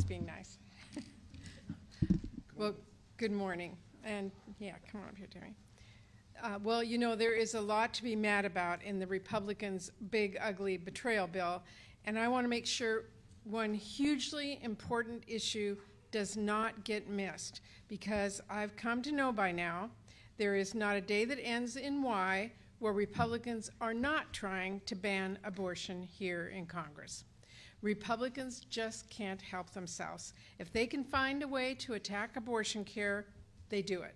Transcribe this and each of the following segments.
just being nice. Well, good morning. And yeah, come on up here, Terry. Well, you know, there is a lot to be mad about in the Republicans' big, ugly betrayal bill. And I want to make sure one hugely important issue does not get missed, because I've come to know by now there is not a day that ends in Y where Republicans are not trying to ban abortion here in Congress. Republicans just can't help themselves. If they can find a way to attack abortion care, they do it.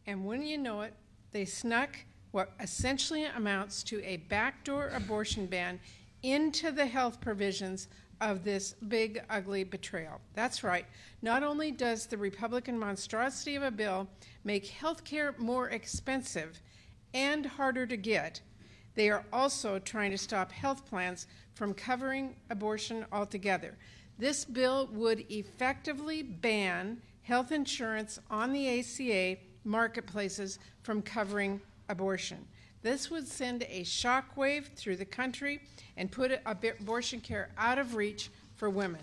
And when you know it, they snuck what essentially amounts to a backdoor abortion ban into the health provisions of this big, ugly betrayal. That's right. Not only does the Republican monstrosity of a bill make health care more expensive and harder to get, they are also trying to stop health plans from covering abortion altogether. This bill would effectively ban health insurance on the ACA marketplaces from covering abortion. This would send a shockwave through the country and put abortion care out of reach for women.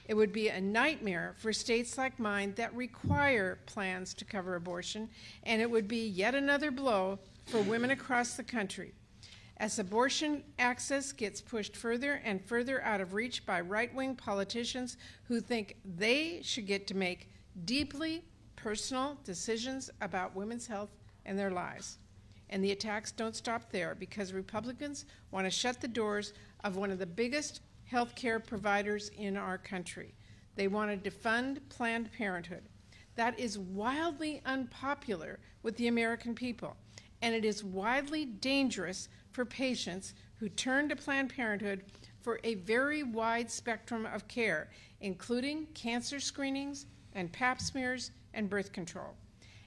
It would be a nightmare for states like mine that require plans to cover abortion, and it would be yet another blow for women across the country. As abortion access gets pushed further and further out of reach by right-wing politicians who think they should get to make deeply personal decisions about women's health and their lives. And the attacks don't stop there, because Republicans want to shut the doors of one of the biggest health care providers in our country. They want to defund Planned Parenthood. That is wildly unpopular with the American people, and it is widely dangerous for patients who turn to Planned Parenthood for a very wide spectrum of care, including cancer screenings and pap smears and birth control.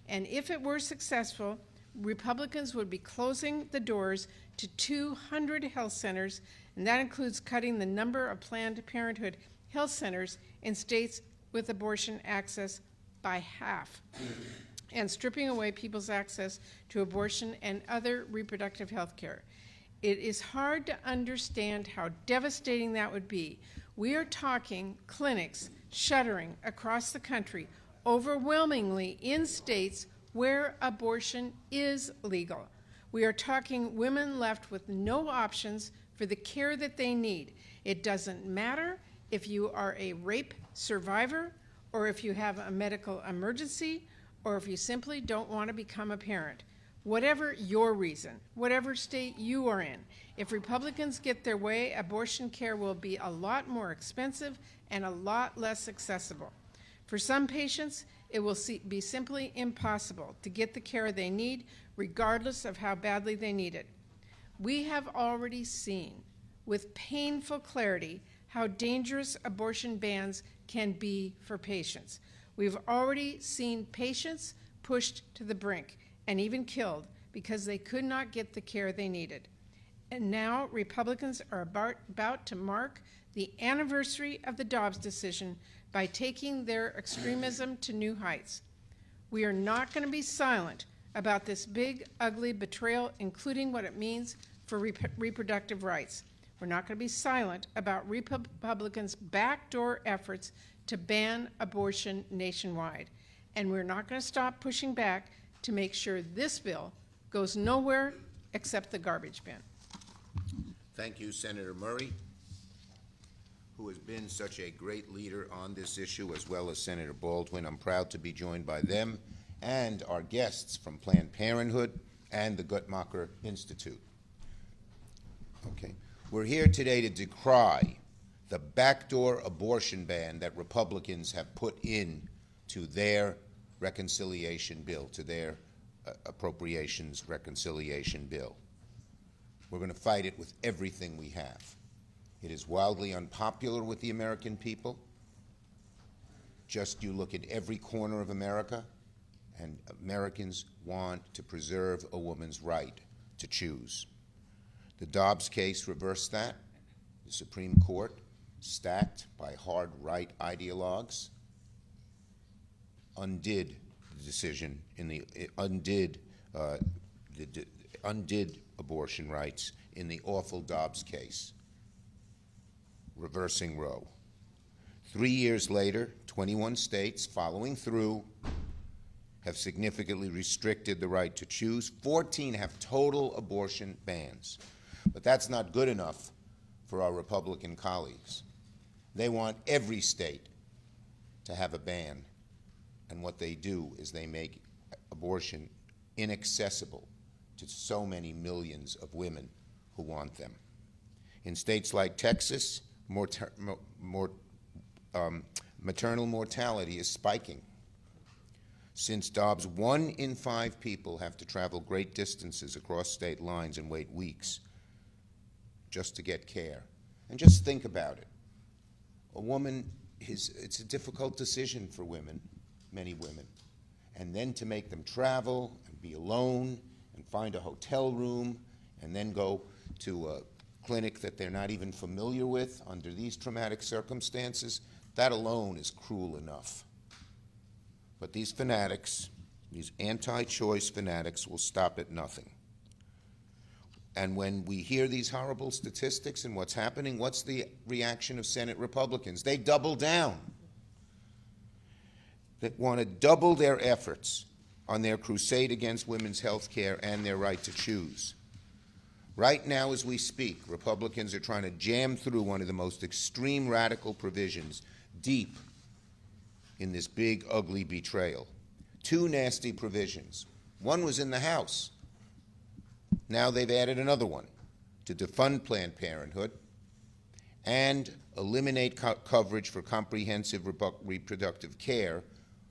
And if it were successful, Republicans would be closing the doors to 200 health centers, and that includes cutting the number of Planned Parenthood health centers in states with abortion access by half, and stripping away people's access to abortion and other reproductive health care. It is hard to understand how devastating that would be. We are talking clinics shuttering across the country, overwhelmingly in states where abortion is legal. We are talking women left with no options for the care that they need. It doesn't matter if you are a rape survivor, or if you have a medical emergency, or if you simply don't want to become a parent. Whatever your reason, whatever state you are in, if Republicans get their way, abortion care will be a lot more expensive and a lot less accessible. For some patients, it will be simply impossible to get the care they need, regardless of how badly they need it. We have already seen with painful clarity how dangerous abortion bans can be for patients. We've already seen patients pushed to the brink and even killed because they could not get the care they needed. And now Republicans are about to mark the anniversary of the Dobbs decision by taking their extremism to new heights. We are not going to be silent about this big, ugly betrayal, including what it means for reproductive rights. We're not going to be silent about Republicans' backdoor efforts to ban abortion nationwide. And we're not going to stop pushing back to make sure this bill goes nowhere except the garbage bin. Thank you, Senator Murray, who has been such a great leader on this issue, as well as Senator Baldwin. I'm proud to be joined by them and our guests from Planned Parenthood and the Guttmacher Institute. Okay. We're here today to decry the backdoor abortion ban that Republicans have put in to their reconciliation bill, to their appropriations reconciliation bill. We're going to fight it with everything we have. It is wildly unpopular with the American people. Just you look at every corner of America, and Americans want to preserve a woman's right to choose. The Dobbs case reversed that. The Supreme Court, stacked by hard right ideologues, undid the decision undid abortion rights in the awful Dobbs case, reversing Roe. 3 years later, 21 states following through have significantly restricted the right to choose. 14 have total abortion bans. But that's not good enough for our Republican colleagues. They want every state to have a ban. And what they do is they make abortion inaccessible to so many millions of women who want them. In states like Texas, maternal mortality is spiking. Since Dobbs, 1 in 5 people have to travel great distances across state lines and wait weeks just to get care. And just think about it. A woman, it's a difficult decision for women, many women. And then to make them travel and be alone and find a hotel room and then go to a clinic that they're not even familiar with under these traumatic circumstances, that alone is cruel enough. But these fanatics, these anti-choice fanatics, will stop at nothing. And when we hear these horrible statistics and what's happening, what's the reaction of Senate Republicans? They double down. They want to double their efforts on their crusade against women's health care and their right to choose. Right now, as we speak, Republicans are trying to jam through one of the most extreme radical provisions deep in this big, ugly betrayal. 2 nasty provisions. One was in the House. Now they've added another one to defund Planned Parenthood and eliminate coverage for comprehensive reproductive care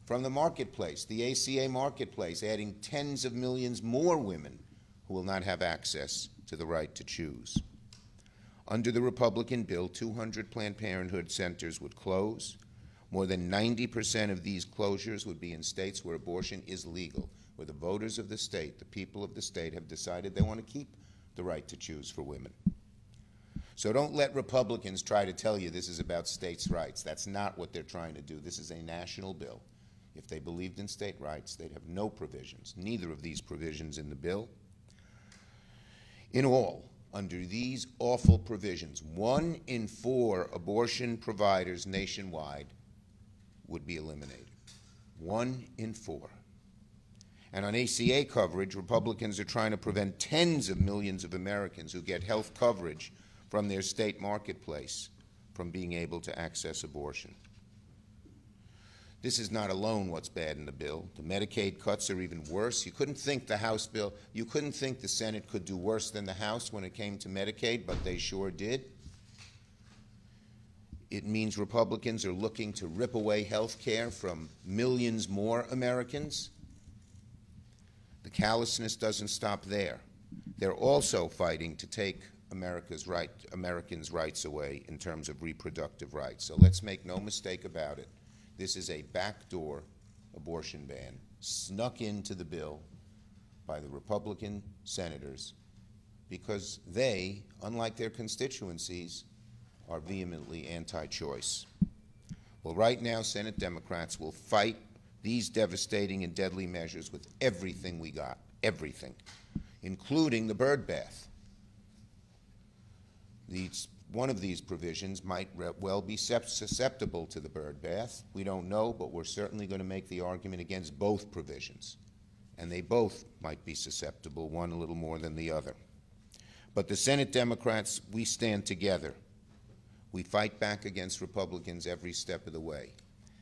from the marketplace, the ACA marketplace, adding tens of millions more women who will not have access to the right to choose. Under the Republican bill, 200 Planned Parenthood centers would close. More than 90% of these closures would be in states where abortion is legal, where the voters of the state, the people of the state, have decided they want to keep the right to choose for women. So don't let Republicans try to tell you this is about states' rights. That's not what they're trying to do. This is a national bill. If they believed in state rights, they'd have no provisions, neither of these provisions in the bill. In all, under these awful provisions, 1 in 4 abortion providers nationwide would be eliminated. 1 in 4. And on ACA coverage, Republicans are trying to prevent tens of millions of Americans who get health coverage from their state marketplace from being able to access abortion. This is not alone what's bad in the bill. The Medicaid cuts are even worse. You couldn't think the House bill, you couldn't think the Senate could do worse than the House when it came to Medicaid, but they sure did. It means Republicans are looking to rip away health care from millions more Americans. The callousness doesn't stop there. They're also fighting to take Americans' rights away in terms of reproductive rights. So let's make no mistake about it. This is a backdoor abortion ban snuck into the bill by the Republican senators because they, unlike their constituencies, are vehemently anti-choice. Well, right now, Senate Democrats will fight these devastating and deadly measures with everything we got, everything, including the bird bath. One of these provisions might well be susceptible to the bird bath. We don't know, but we're certainly going to make the argument against both provisions. And they both might be susceptible, one a little more than the other. But the Senate Democrats, we stand together. We fight back against Republicans every step of the way.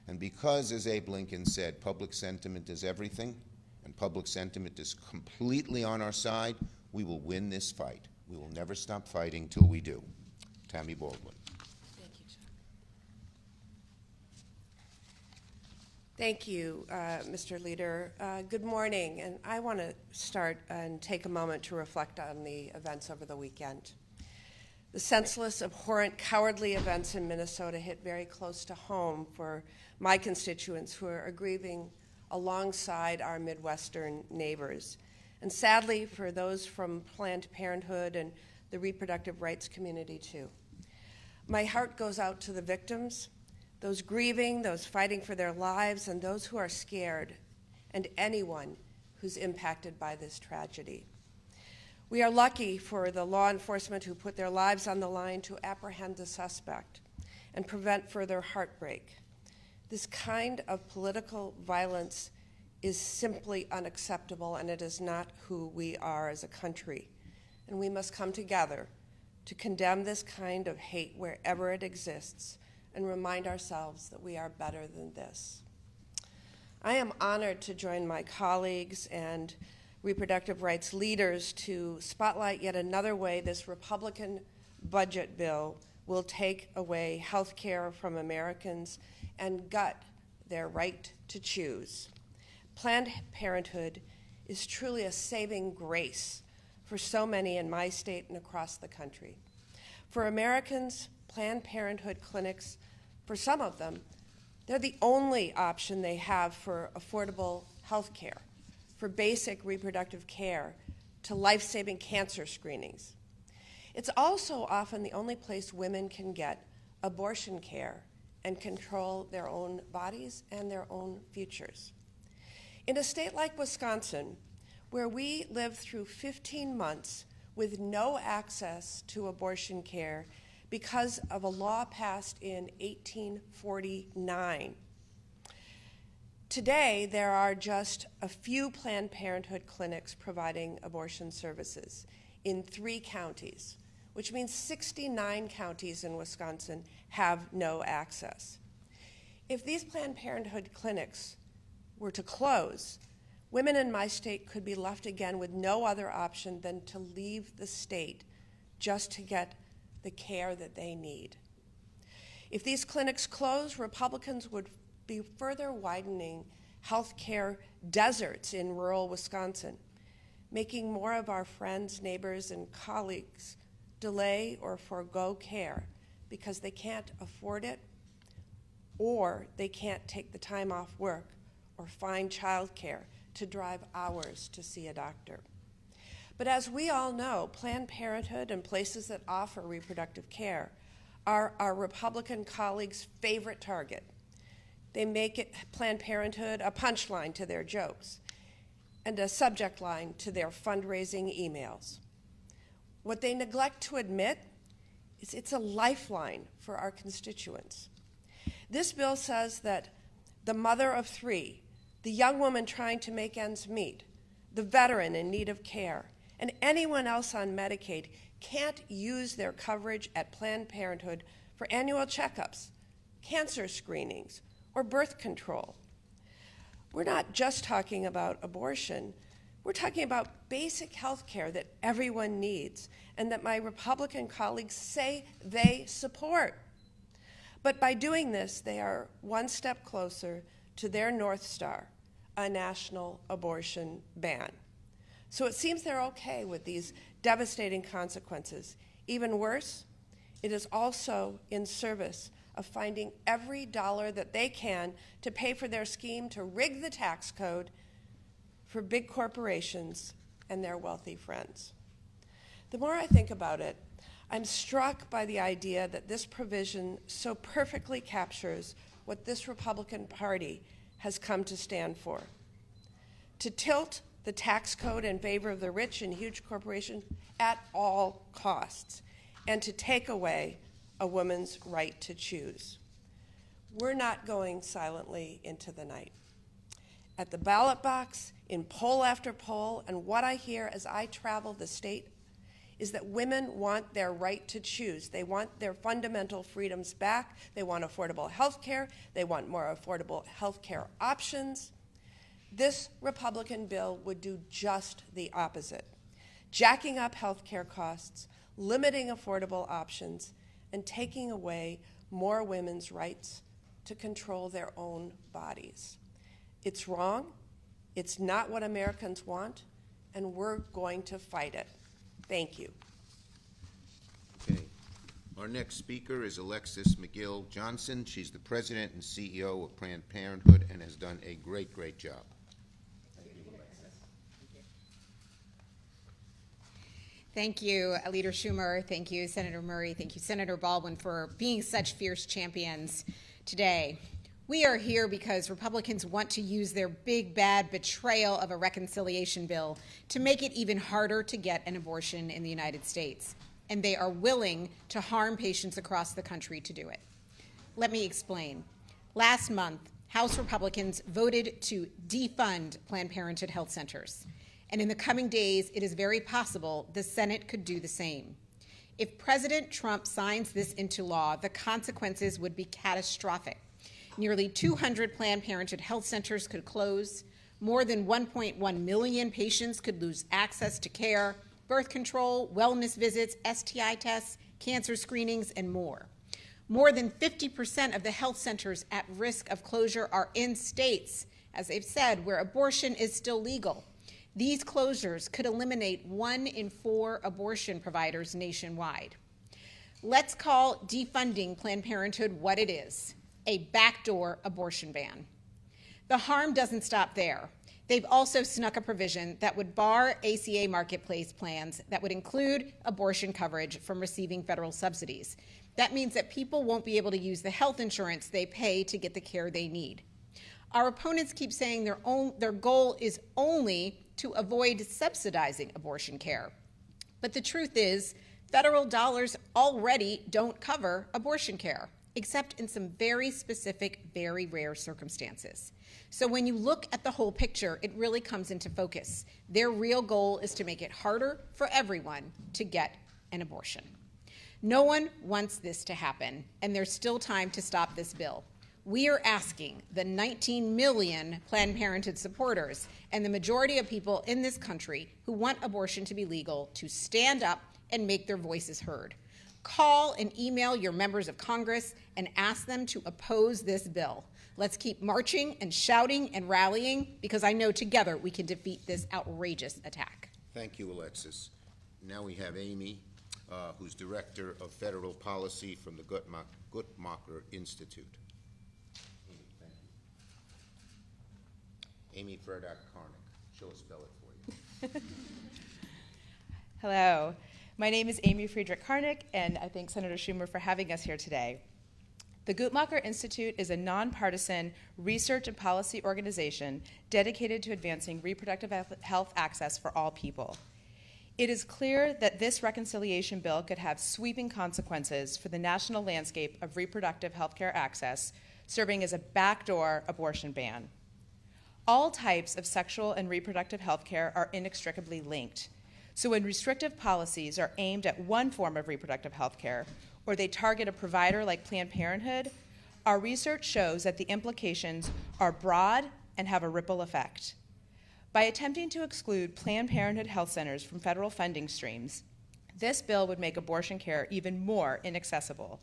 And because, as Abe Lincoln said, public sentiment is everything, and public sentiment is completely on our side, we will win this fight. We will never stop fighting till we do. Tammy Baldwin. Thank you, Chuck. Thank you, Mr. Leader. Good morning, and I want to start and take a moment to reflect on the events over the weekend. The senseless, abhorrent, cowardly events in Minnesota hit very close to home for my constituents who are grieving alongside our Midwestern neighbors. And sadly, for those from Planned Parenthood and the reproductive rights community, too. My heart goes out to the victims, those grieving, those fighting for their lives, and those who are scared, and anyone who's impacted by this tragedy. We are lucky for the law enforcement who put their lives on the line to apprehend the suspect. and prevent further heartbreak. This kind of political violence is simply unacceptable, and it is not who we are as a country. And we must come together to condemn this kind of hate wherever it exists and remind ourselves that we are better than this. I am honored to join my colleagues and reproductive rights leaders to spotlight yet another way this Republican budget bill will take away health care from Americans and gut their right to choose. Planned Parenthood is truly a saving grace for so many in my state and across the country. For Americans, Planned Parenthood clinics, for some of them, they're the only option they have for affordable health care, for basic reproductive care, to life-saving cancer screenings. It's also often the only place women can get abortion care and control their own bodies and their own futures. In a state like Wisconsin, where we lived through 15 months with no access to abortion care because of a law passed in 1849, today there are just a few Planned Parenthood clinics providing abortion services in 3 counties, which means 69 counties in Wisconsin have no access. If these Planned Parenthood clinics were to close, women in my state could be left again with no other option than to leave the state just to get the care that they need. If these clinics close, Republicans would be further widening health care deserts in rural Wisconsin, making more of our friends, neighbors, and colleagues delay or forego care because they can't afford it, or they can't take the time off work or find childcare to drive hours to see a doctor. But as we all know, Planned Parenthood and places that offer reproductive care are our Republican colleagues' favorite target. They make it, Planned Parenthood, a punchline to their jokes and a subject line to their fundraising emails. What they neglect to admit is it's a lifeline for our constituents. This bill says that the mother of 3, the young woman trying to make ends meet, the veteran in need of care, and anyone else on Medicaid can't use their coverage at Planned Parenthood for annual checkups, cancer screenings, or birth control. We're not just talking about abortion. We're talking about basic health care that everyone needs and that my Republican colleagues say they support. But by doing this, they are one step closer to their North Star, a national abortion ban. So it seems they're okay with these devastating consequences. Even worse, it is also in service of finding every dollar that they can to pay for their scheme to rig the tax code for big corporations and their wealthy friends. The more I think about it, I'm struck by the idea that this provision so perfectly captures what this Republican Party has come to stand for: to tilt the tax code in favor of the rich and huge corporations at all costs, and to take away a woman's right to choose. We're not going silently into the night. At the ballot box, in poll after poll, and what I hear as I travel the state is that women want their right to choose. They want their fundamental freedoms back. They want affordable health care. They want more affordable health care options. This Republican bill would do just the opposite, jacking up health care costs, limiting affordable options, and taking away more women's rights to control their own bodies. It's wrong. It's not what Americans want, and we're going to fight it. Thank you. Okay. Our next speaker is Alexis McGill Johnson. She's the president and CEO of Planned Parenthood and has done a great, great job. Thank you, Leader Schumer. Thank you, Senator Murray. Thank you, Senator Baldwin, for being such fierce champions today. We are here because Republicans want to use their big, bad betrayal of a reconciliation bill to make it even harder to get an abortion in the United States. And they are willing to harm patients across the country to do it. Let me explain. Last month, House Republicans voted to defund Planned Parenthood health centers. And in the coming days, it is very possible the Senate could do the same. If President Trump signs this into law, the consequences would be catastrophic. Nearly 200 Planned Parenthood health centers could close. More than 1.1 million patients could lose access to care, birth control, wellness visits, STI tests, cancer screenings, and more. More than 50% of the health centers at risk of closure are in states, as they've said, where abortion is still legal. These closures could eliminate 1 in 4 abortion providers nationwide. Let's call defunding Planned Parenthood what it is, a backdoor abortion ban. The harm doesn't stop there. They've also snuck a provision that would bar ACA marketplace plans that would include abortion coverage from receiving federal subsidies. That means that people won't be able to use the health insurance they pay to get the care they need. Our opponents keep saying their goal is only to avoid subsidizing abortion care. But the truth is, federal dollars already don't cover abortion care, except in some very specific, very rare circumstances. So when you look at the whole picture, it really comes into focus. Their real goal is to make it harder for everyone to get an abortion. No one wants this to happen, and there's still time to stop this bill. We are asking the 19 million Planned Parenthood supporters and the majority of people in this country who want abortion to be legal to stand up and make their voices heard. Call and email your members of Congress and ask them to oppose this bill. Let's keep marching and shouting and rallying, because I know together we can defeat this outrageous attack. Thank you, Alexis. Now we have Amy, who's Director of Federal Policy from the Guttmacher Institute. Amy Friedrich-Karnick. She'll spell it for you. Hello. My name is Amy Friedrich-Karnick, and I thank Senator Schumer for having us here today. The Guttmacher Institute is a nonpartisan research and policy organization dedicated to advancing reproductive health access for all people. It is clear that this reconciliation bill could have sweeping consequences for the national landscape of reproductive health care access, serving as a backdoor abortion ban. All types of sexual and reproductive health care are inextricably linked. So when restrictive policies are aimed at one form of reproductive health care, or they target a provider like Planned Parenthood, our research shows that the implications are broad and have a ripple effect. By attempting to exclude Planned Parenthood health centers from federal funding streams, this bill would make abortion care even more inaccessible.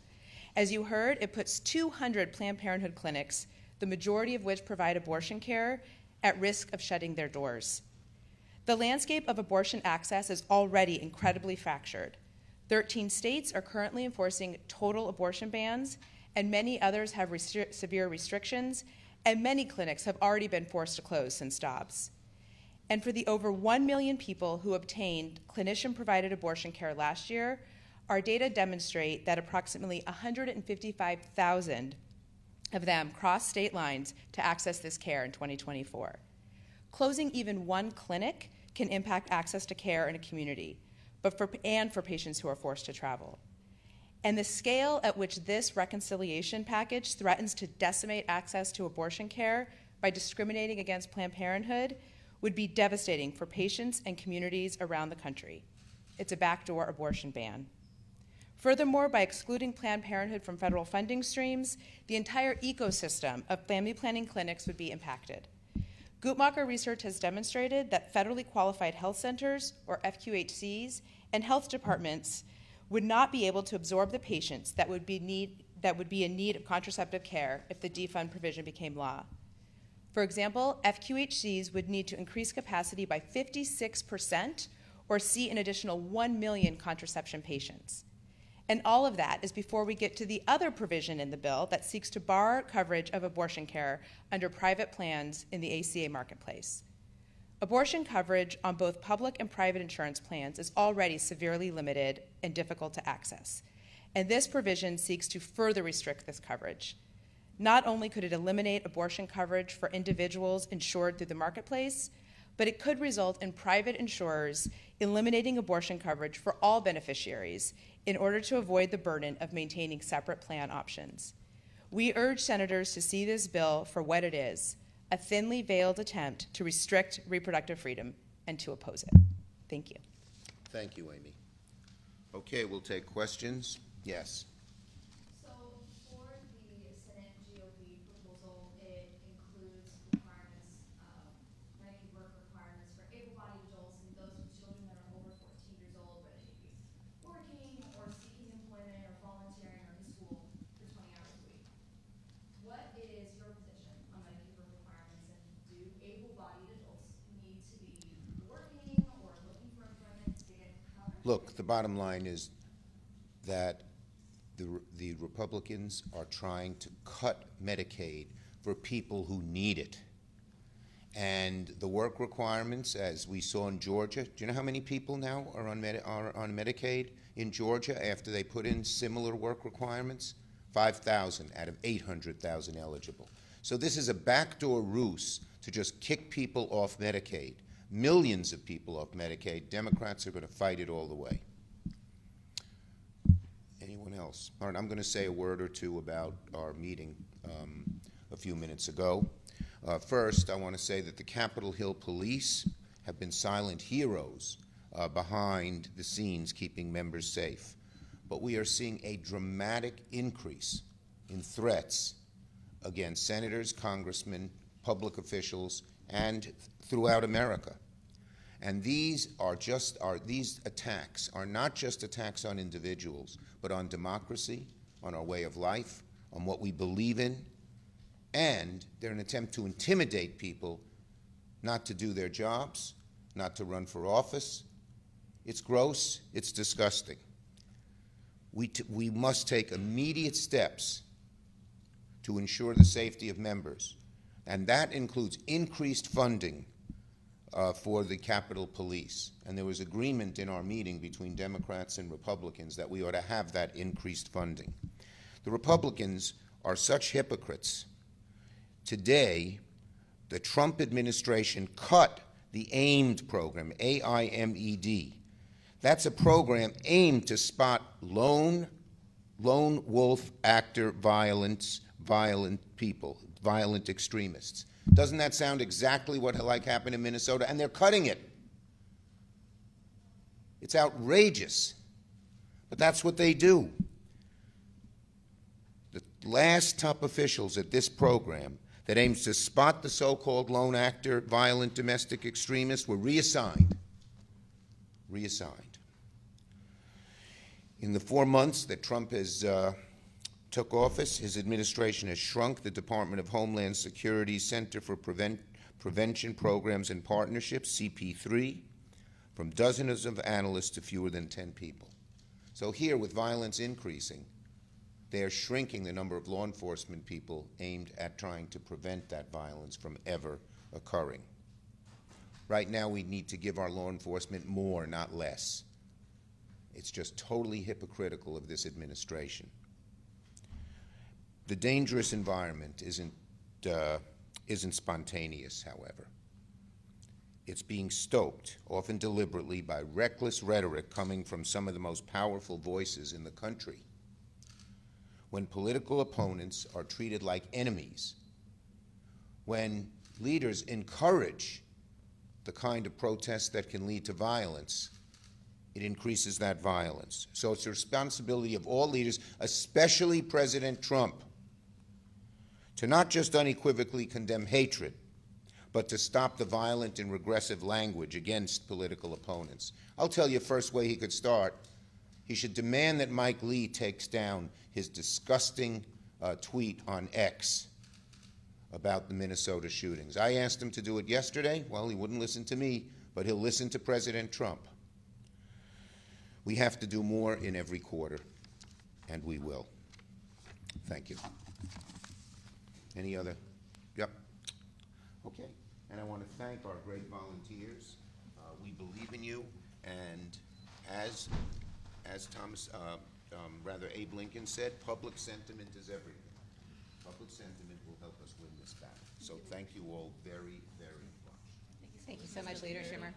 As you heard, it puts 200 Planned Parenthood clinics, the majority of which provide abortion care, at risk of shutting their doors. The landscape of abortion access is already incredibly fractured. 13 states are currently enforcing total abortion bans, and many others have severe restrictions, and many clinics have already been forced to close since Dobbs. And for the over 1 million people who obtained clinician-provided abortion care last year, our data demonstrate that approximately 155,000 of them crossed state lines to access this care in 2024. Closing even one clinic can impact access to care in a community, and for patients who are forced to travel. And the scale at which this reconciliation package threatens to decimate access to abortion care by discriminating against Planned Parenthood would be devastating for patients and communities around the country. It's a backdoor abortion ban. Furthermore, by excluding Planned Parenthood from federal funding streams, the entire ecosystem of family planning clinics would be impacted. Guttmacher research has demonstrated that federally qualified health centers, or FQHCs, and health departments would not be able to absorb the patients that would be in need of contraceptive care if the defund provision became law. For example, FQHCs would need to increase capacity by 56% or see an additional 1 million contraception patients. And all of that is before we get to the other provision in the bill that seeks to bar coverage of abortion care under private plans in the ACA marketplace. Abortion coverage on both public and private insurance plans is already severely limited and difficult to access. And this provision seeks to further restrict this coverage. Not only could it eliminate abortion coverage for individuals insured through the marketplace, but it could result in private insurers eliminating abortion coverage for all beneficiaries in order to avoid the burden of maintaining separate plan options. We urge senators to see this bill for what it is, a thinly veiled attempt to restrict reproductive freedom, and to oppose it. Thank you. Thank you, Amy. Okay, we'll take questions. Yes. So for the Senate GOP proposal, it includes requirements, many work requirements for able-bodied adults and those with children that are over 14 years old, but may be working or seeking employment or volunteering or in school for 20 hours a week. What is your position on Medicaid work requirements, and do able-bodied adults need to be working or looking for employment to get coverage? Look, the bottom line is that the Republicans are trying to cut Medicaid for people who need it. And the work requirements, as we saw in Georgia, do you know how many people now are on Medicaid in Georgia after they put in similar work requirements? 5,000 out of 800,000 eligible. So this is a backdoor ruse to just kick people off Medicaid. Millions of people off Medicaid. Democrats are going to fight it all the way. Anyone else? All right, I'm going to say a word or two about our meeting a few minutes ago. First, I want to say that the Capitol Hill police have been silent heroes behind the scenes keeping members safe. But we are seeing a dramatic increase in threats against senators, congressmen, public officials, and throughout America. And these attacks are not just attacks on individuals, but on democracy, on our way of life, on what we believe in, and they're an attempt to intimidate people not to do their jobs, not to run for office. It's gross, it's disgusting. We must take immediate steps to ensure the safety of members, and that includes increased funding for the Capitol Police. And there was agreement in our meeting between Democrats and Republicans that we ought to have that increased funding. The Republicans are such hypocrites. Today, the Trump administration cut the AIMED program, AIMED. That's a program aimed to spot lone wolf actor violent people, violent extremists. Doesn't that sound exactly what like happened in Minnesota? And they're cutting it. It's outrageous. But that's what they do. The last top officials at this program that aims to spot the so-called lone actor, violent domestic extremists were reassigned. In the 4 months that Trump has took office, his administration has shrunk the Department of Homeland Security's Center for Prevention Programs and Partnerships, CP3, from dozens of analysts to fewer than 10 people. So here, with violence increasing, they are shrinking the number of law enforcement people aimed at trying to prevent that violence from ever occurring. Right now, we need to give our law enforcement more, not less. It's just totally hypocritical of this administration. The dangerous environment isn't spontaneous, however. It's being stoked, often deliberately, by reckless rhetoric coming from some of the most powerful voices in the country. When political opponents are treated like enemies, when leaders encourage the kind of protests that can lead to violence, it increases that violence. So it's the responsibility of all leaders, especially President Trump, to not just unequivocally condemn hatred, but to stop the violent and regressive language against political opponents. I'll tell you first way he could start. He should demand that Mike Lee takes down his disgusting tweet on X about the Minnesota shootings. I asked him to do it yesterday. Well, he wouldn't listen to me, but he'll listen to President Trump. We have to do more in every quarter, and we will. Thank you. Any other? Yep. Okay. And I want to thank our great volunteers. We believe in you, and as Abe Lincoln said, public sentiment is everything. Public sentiment will help us win this battle. So thank you all very, very much. Thank you so much, Leader Schumer.